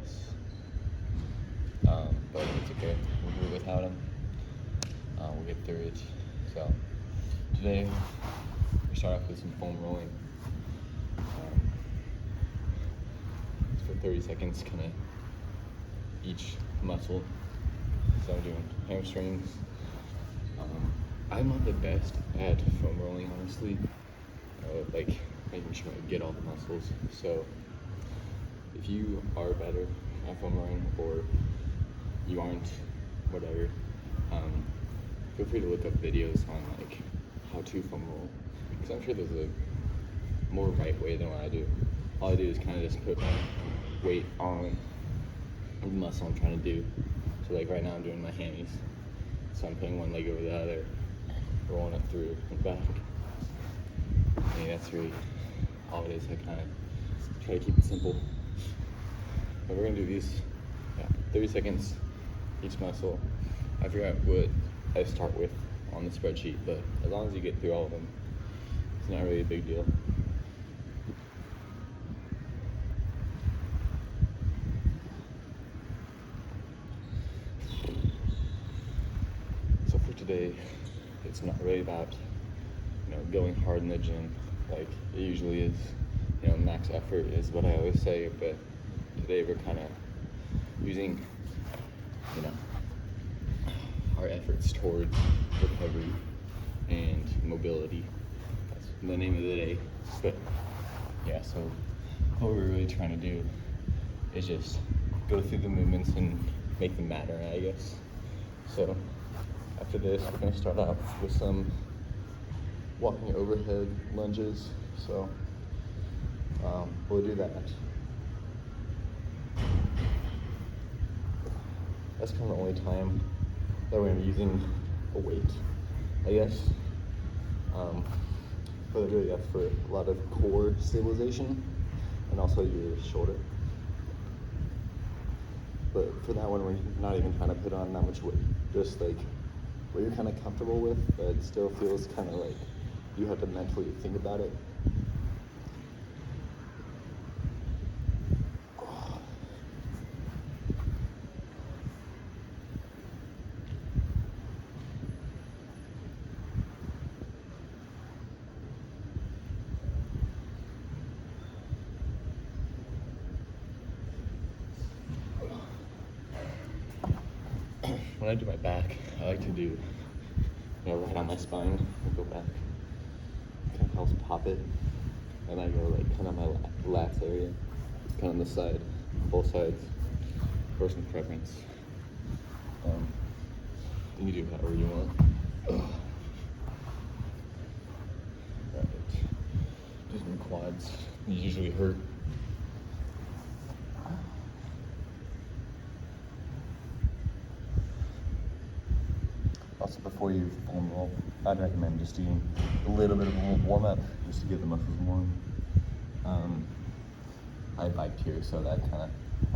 guess. But it's okay. We'll do it without him. We'll get through it. So today we start off with some foam rolling. It's for 30 seconds, kind of each muscle. So I'm doing hamstrings. I'm not the best at foam rolling, honestly. Like making sure I get all the muscles. So if you are better at foam rolling or you aren't, whatever, feel free to look up videos on like how to foam roll, because I'm sure there's a more right way than what I do. All I do is kind of just put my weight on the muscle I'm trying to do. So like right now I'm doing my hammies, so I'm putting one leg over the other, rolling it through and back. I think that's really all it is. I kind of try to keep it simple. But we're gonna do these 30 seconds each muscle. I forgot what I start with on the spreadsheet, but as long as you get through all of them, it's not really a big deal. So for today, it's not really about, going hard in the gym like it usually is. Max effort is what I always say, but today we're kind of using, our efforts towards recovery and mobility. That's the name of the day. But yeah, so what we're really trying to do is just go through the movements and make them matter, I guess. So after this, we're gonna start off with some walking overhead lunges. So we'll do that. That's kind of the only time that we're using a weight, I guess. But really that's for a lot of core stabilization and also your shoulder. But for that one, we're not even trying to put on that much weight. Just like what you're kind of comfortable with, but it still feels kind of like you have to mentally think about it. When I do my back, I like to do, right on my spine, I go back, kind of helps pop it, and I go like kind of my lats area, kind of on the side, both sides, personal preference. You can do however you want. Right. Just my quads, these usually hurt. Also, before you foam roll, I'd recommend just doing a little bit of a warm up just to get the muscles warm. I biked here, so that kind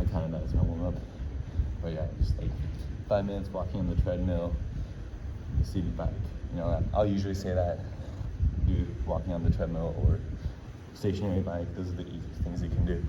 of does my warm up. But yeah, just like 5 minutes walking on the treadmill, seated bike. I'll usually say that do walking on the treadmill or stationary bike. Those are the easiest things you can do.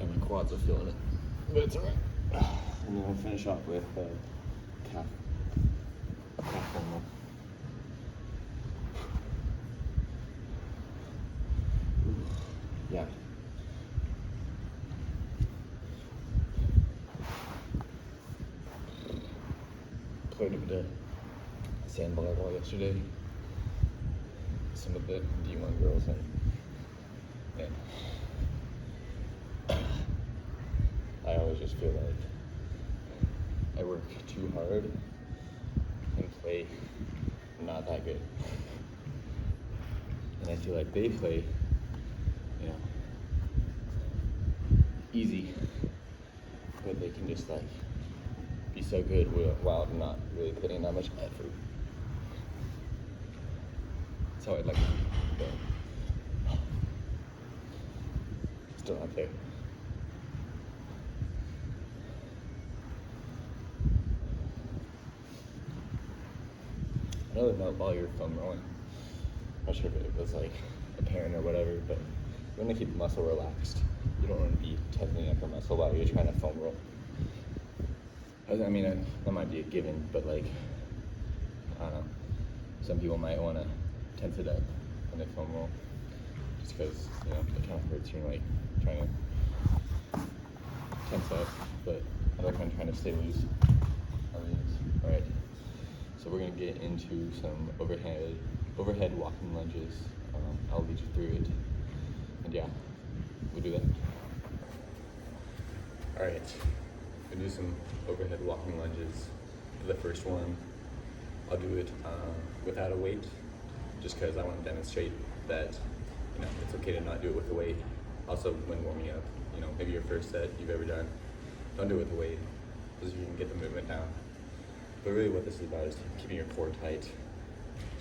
My quads are feeling it, but it's alright. And then we'll finish off with calf foam. Yeah. Played a bit of sand volleyball yesterday. Some of the D1 girls, and I always just feel like I work too hard play not that good. And I feel like they play, you know, easy, but they can just like be so good while not really putting that much effort. That's how I'd like to be, but still not there. Another note while you're foam rolling, I'm not sure if it was like apparent or whatever, but you want to keep the muscle relaxed. You don't want to be tightening up the muscle while you're trying to foam roll. I mean, that might be a given, but like, I don't know. Some people might want to tense it up when they foam roll, just because, you know, it kind of hurts you, like, trying to tense up, but I like when I'm trying to stay loose. Alright, so we're going to get into some overhead walking lunges. I'll lead you through it, and yeah, we'll do that. Alright, we'll do some overhead walking lunges. For the first one, I'll do it without a weight, just because I want to demonstrate that, you know, it's okay to not do it with a weight. Also, when warming up, you know, maybe your first set you've ever done, don't do it with a weight, because you can get the movement down. But really what this is about is keeping your core tight,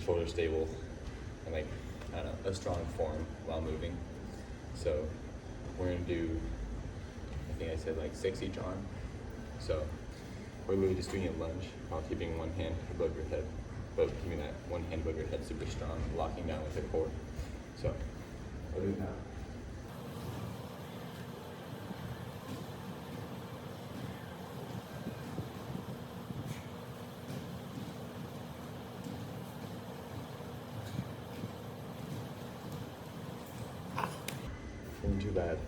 shoulders stable, and like, I don't know, a strong form while moving. So we're gonna do, I think I said like 6 each arm. So we're literally just doing a lunge while keeping one hand above your head, but keeping that one hand above your head super strong, locking down with the core. So we'll do it now. Isn't too bad.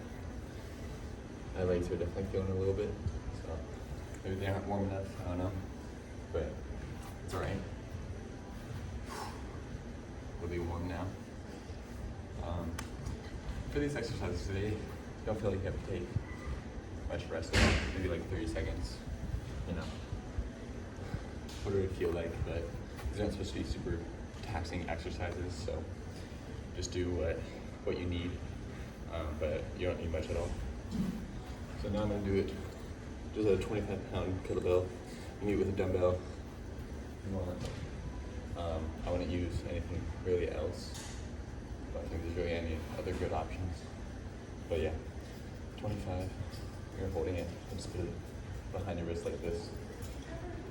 My legs are definitely feeling a little bit, so maybe they aren't warm enough, I don't know, but it's alright. We'll be warm now. For these exercises today, don't feel like you have to take much rest, maybe like 30 seconds, you know. What do it feel like? But these aren't supposed to be super taxing exercises, so just do what you need. But you don't need much at all. So now I'm going to do it just a 25-pound kettlebell. You meet with a dumbbell. I wouldn't use anything really else. I don't think there's really any other good options. But yeah, 25. You're holding it. Just put it behind your wrist like this.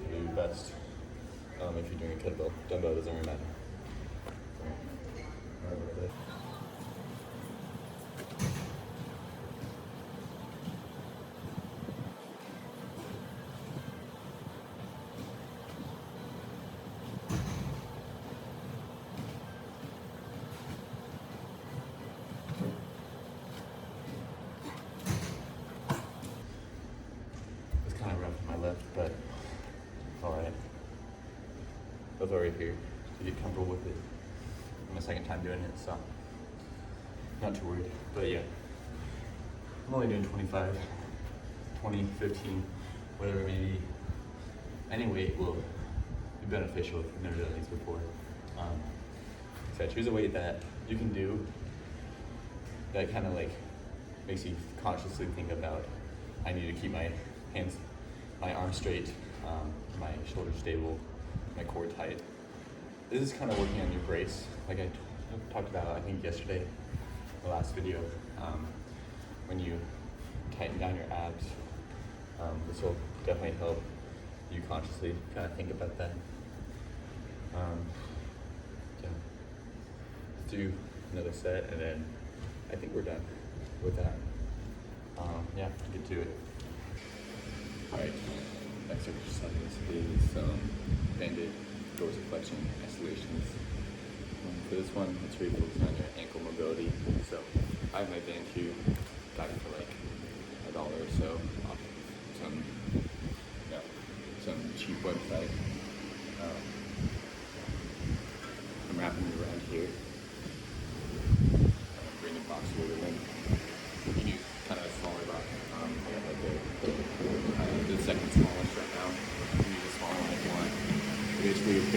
Do your best. If you're doing a kettlebell, dumbbell doesn't really matter. But it's alright. That's already here, so get comfortable with it. I'm my second time doing it, so not too worried. But yeah, I'm only doing 25, 20, 15, whatever it may be. Any weight will be beneficial if you've never done these before. So choose a weight that you can do that kind of like makes you consciously think about, I need to keep my hands, my arms straight, my shoulders stable, my core tight. This is kind of working on your brace, like I talked about, I think yesterday, the last video. When you tighten down your abs, this will definitely help you consciously kind of think about that. Yeah. Let's do another set, and then I think we're done with that. Yeah, get to it. Alright, next exercise is banded dorsiflexion isolation. For this one, it's really focused on your ankle mobility. So I have my band here, got it for like $1 or so off some cheap website. I'm wrapping it around here. Bring the box over them. You can use kind of a smaller box. I got like the second smallest right now. You can use a smaller one if you want. Basically, you're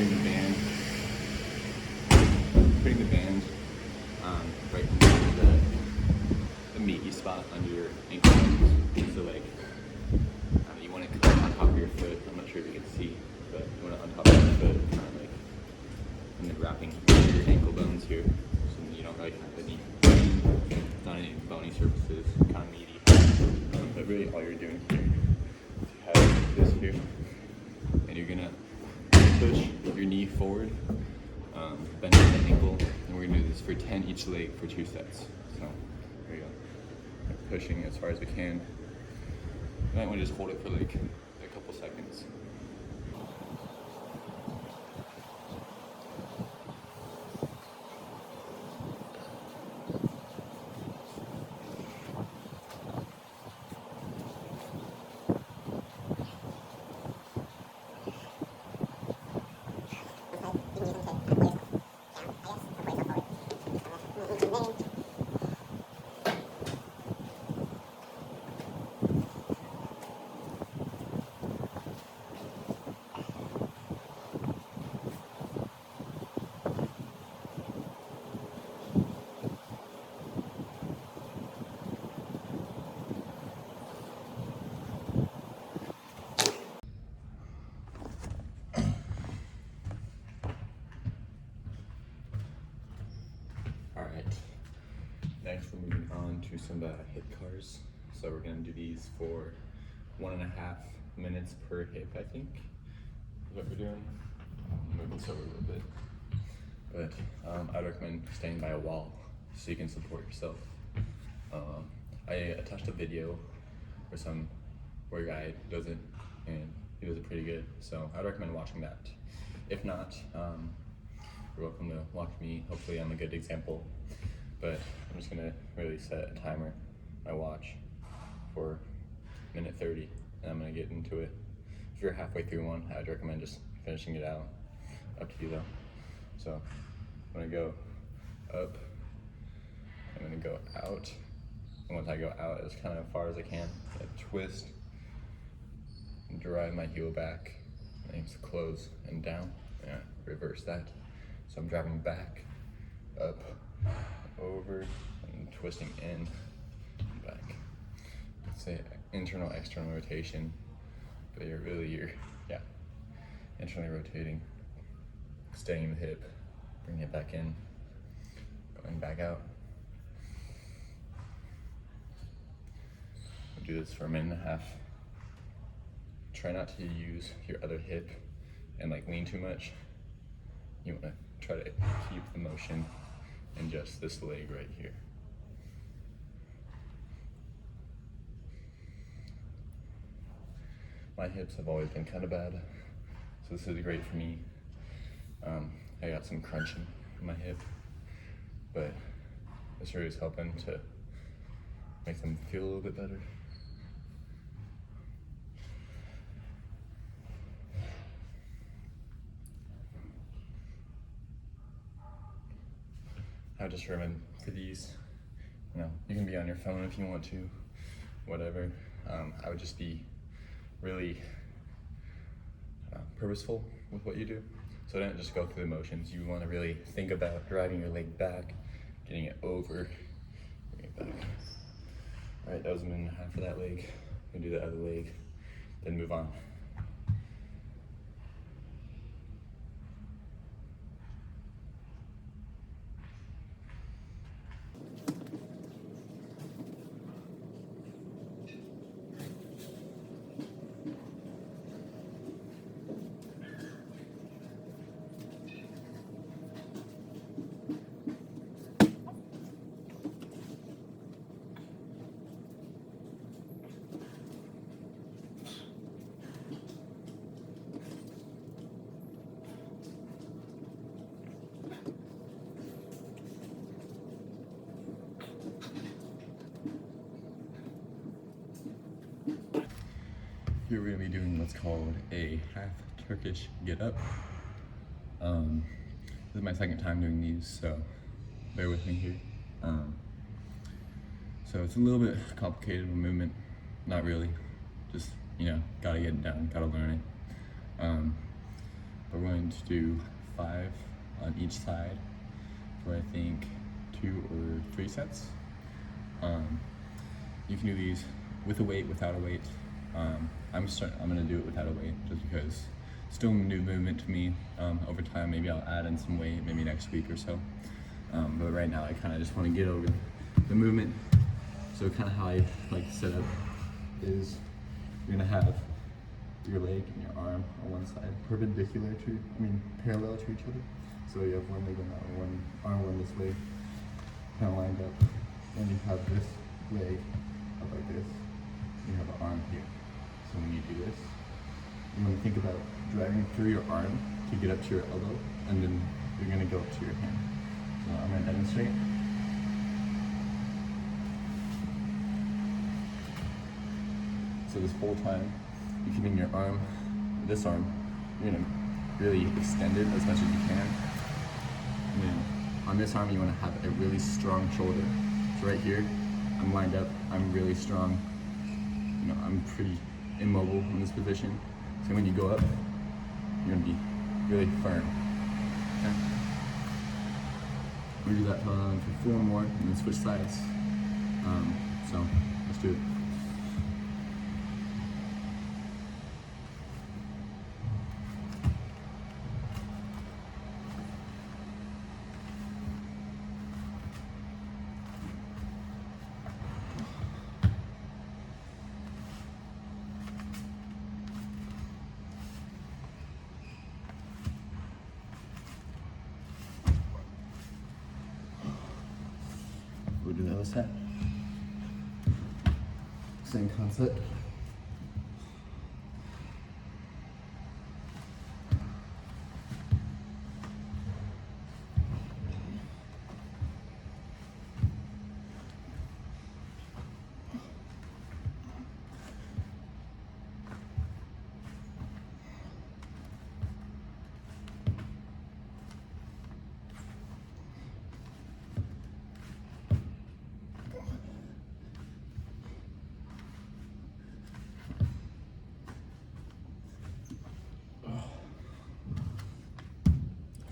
forward, bending the ankle, and we're gonna do this for 10 each leg for 2 sets. So there you go. We're pushing as far as we can. You might want to just hold it for like a couple seconds. Alright, next we're moving on to some hip cars. So we're gonna do these for 1.5 minutes per hip, I think, is what we're doing. I'm moving this over a little bit. But I'd recommend staying by a wall so you can support yourself. I attached a video where a guy does it, and he does it pretty good. So I'd recommend watching that. If not, you're welcome to watch me. Hopefully I'm a good example, but I'm just gonna really set a timer, my watch, for minute 30, and I'm gonna get into it. If you're halfway through one, I'd recommend just finishing it out. Up to you though. So I'm gonna go up, I'm gonna go out, and once I go out as kind of far as I can, I twist, and drive my heel back, and close and down, and reverse that. So I'm driving back, up, over, and twisting in, and back. Let's say internal, external rotation, but you're internally rotating, staying the hip, bringing it back in, going back out. We'll do this for 1.5 minutes. Try not to use your other hip and like lean too much. You want to try to keep the motion in just this leg right here. My hips have always been kind of bad, so this is great for me. I got some crunching in my hip, but this really is helping to make them feel a little bit better. I just recommend for these, you can be on your phone if you want to, whatever. I would just be really purposeful with what you do. So don't just go through the motions. You want to really think about driving your leg back, getting it over, bring it back. All right, that was 1.5 minutes for that leg. I'm gonna do the other leg, then move on. Here we're gonna be doing what's called a half Turkish get up. This is my second time doing these, so bear with me here. So it's a little bit complicated of a movement, not really, just, gotta get it down, gotta learn it. But we're going to do 5 on each side for I think 2 or 3 sets. You can do these with a weight, without a weight. I'm gonna do it without a weight just because it's still a new movement to me. Over time, maybe I'll add in some weight, maybe next week or so. But right now I kind of just want to get over the movement. So kind of how I like to set up is you're gonna have your leg and your arm on one side, parallel to each other. So you have one leg on that one arm going this way, kind of lined up, and you have this leg up like this, and you have an arm here. So when you do this, you want to think about dragging through your arm to get up to your elbow, and then you're going to go up to your hand. So I'm going to demonstrate. So this whole time, you're keeping your arm, this arm, you're going to really extend it as much as you can. And then on this arm, you want to have a really strong shoulder. So right here, I'm lined up, I'm really strong. You know, I'm pretty immobile in this position. So when you go up, you're going to be really firm. Okay? We do that for 4 more, and then switch sides. So let's do it. We'll do the other set. Same concept.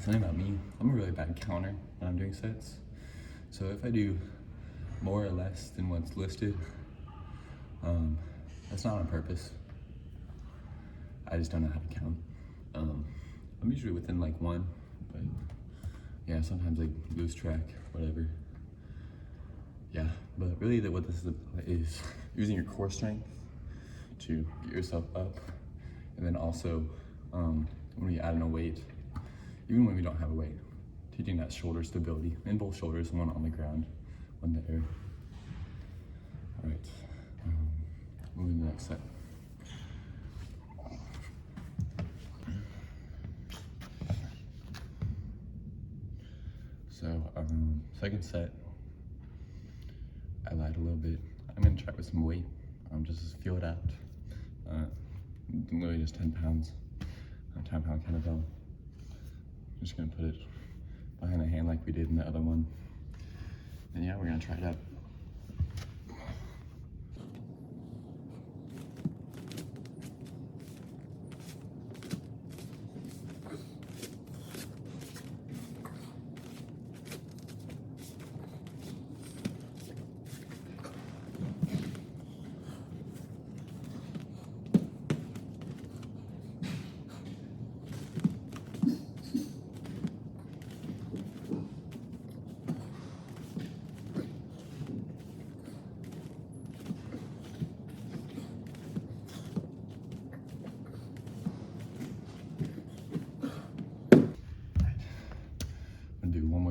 Something about me, I'm a really bad counter when I'm doing sets. So if I do more or less than what's listed, that's not on purpose. I just don't know how to count. I'm usually within like 1, but yeah, sometimes I lose track, whatever. Yeah, but really what this is using your core strength to get yourself up, and then also when we add in a weight, even when we don't have a weight, teaching that shoulder stability in both shoulders, one on the ground, one in the air. All right, moving to the next set. So second set, I lied a little bit. I'm gonna try with some weight, just to feel it out. Literally just 10 pounds, a 10-pound kettlebell. I'm just gonna put it behind the hand like we did in the other one. And yeah, we're gonna try it out.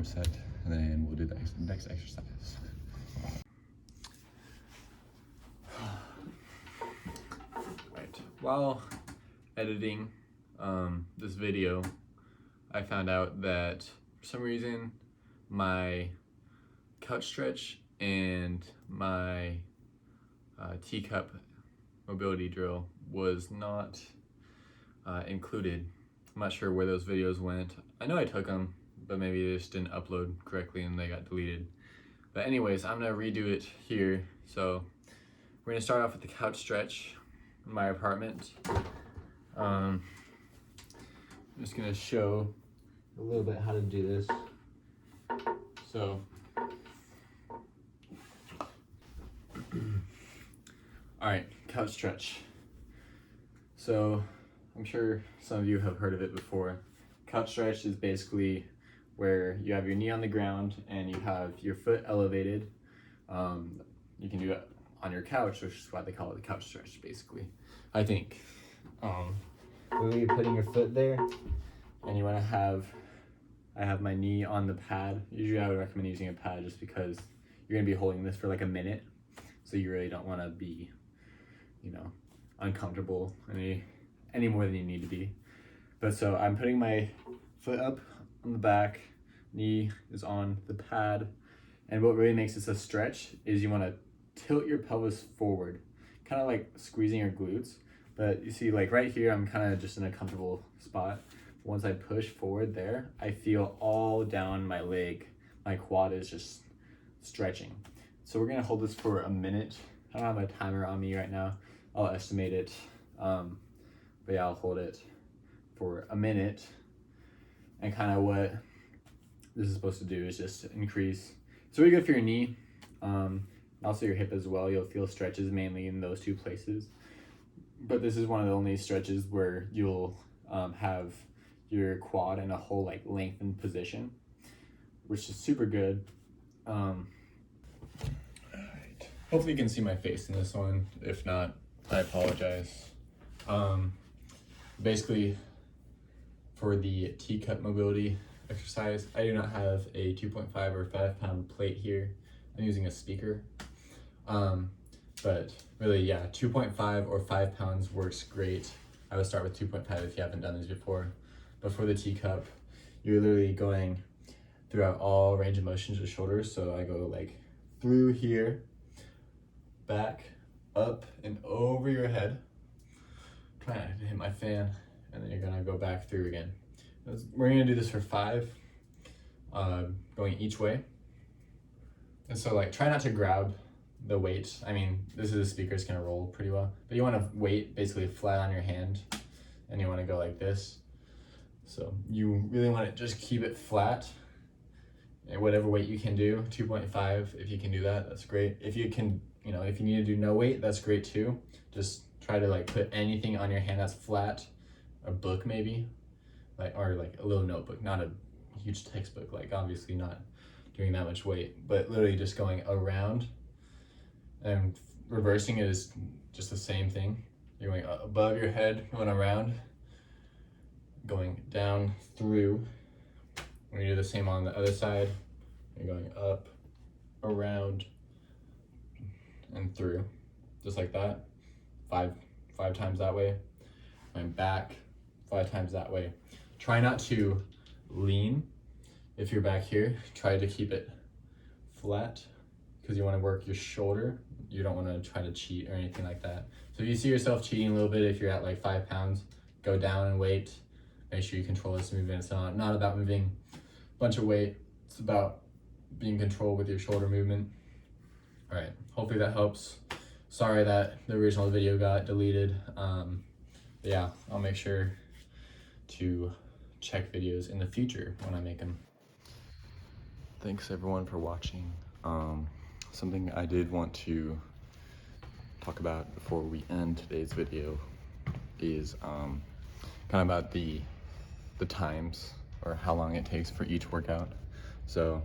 Set, and then we'll do the next exercise. Right. While editing this video, I found out that for some reason my couch stretch and my teacup mobility drill was not included. I'm not sure where those videos went. I know I took them, but maybe they just didn't upload correctly and they got deleted. But anyways, I'm gonna redo it here. So we're gonna start off with the couch stretch in my apartment. I'm just gonna show a little bit how to do this. So, all right, couch stretch. So I'm sure some of you have heard of it before. Couch stretch is basically where you have your knee on the ground and you have your foot elevated. You can do it on your couch, which is why they call it the couch stretch, basically, I think. Literally putting your foot there, and you want to have, I have my knee on the pad. Usually I would recommend using a pad just because you're gonna be holding this for like a minute, so you really don't want to be, you know, uncomfortable any more than you need to be. But so I'm putting my foot up on the back, knee is on the pad, and what really makes this a stretch is you want to tilt your pelvis forward, kind of like squeezing your glutes. But you see, like right here, I'm kind of just in a comfortable spot. Once I push forward there, I feel all down my leg. My quad is just stretching. So we're gonna hold this for a minute. I don't have my timer on me right now. I'll estimate it. But yeah, I'll hold it for a minute. And kind of what this is supposed to do is just increase. It's really good for your knee, also your hip as well. You'll feel stretches mainly in those two places. But this is one of the only stretches where you'll have your quad in a whole like lengthened position, which is super good. All right. Hopefully you can see my face in this one. If not, I apologize. Basically, for the teacup mobility exercise, I do not have a 2.5 or 5 pound plate here. I'm using a speaker. But really, yeah, 2.5 or 5 pounds works great. I would start with 2.5 if you haven't done this before. But for the teacup, you're literally going throughout all range of motions of shoulders. So I go like through here, back, up, and over your head. Try not to hit my fan, and then you're gonna go back through again. We're gonna do this for 5, going each way. And so like, try not to grab the weight. I mean, this is a speaker, it's gonna roll pretty well, but you want to weight basically flat on your hand, and you want to go like this. So you really want to just keep it flat, and whatever weight you can do. 2.5, if you can do that, that's great. If you can, you know, if you need to do no weight, that's great too. Just try to like put anything on your hand that's flat, a book maybe, like, or like a little notebook, not a huge textbook, like obviously not doing that much weight, but literally just going around. And reversing it is just the same thing. You're going above your head, going around, going down through. When you do the same on the other side, you're going up, around, and through, just like that. Five times that way. Going back, 5 times that way. Try not to lean if you're back here. Try to keep it flat, because you want to work your shoulder. You don't want to try to cheat or anything like that. So if you see yourself cheating a little bit, if you're at like 5 pounds, go down and weight. Make sure you control this movement. It's not about moving a bunch of weight. It's about being in control with your shoulder movement. All right, hopefully that helps. Sorry that the original video got deleted. But yeah, I'll make sure to check videos in the future when I make them. Thanks everyone for watching. Something I did want to talk about before we end today's video is kind of about the times, or how long it takes for each workout. So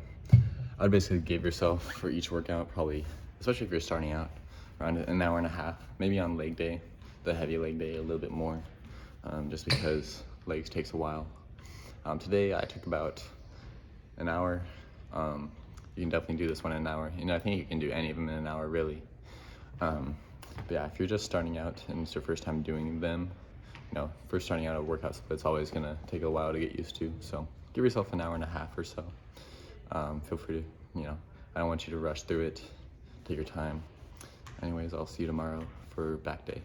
I would basically give yourself for each workout, probably, especially if you're starting out, around an hour and a half, maybe on leg day, the heavy leg day, a little bit more, just because legs takes a while. Today I took about an hour. You can definitely do this one in an hour. You know, I think you can do any of them in an hour, really. But yeah, if you're just starting out and it's your first time doing them, you know, first starting out a workout split, it's always gonna take a while to get used to. So give yourself an hour and a half or so. Feel free to, you know, I don't want you to rush through it. Take your time. Anyways, I'll see you tomorrow for back day.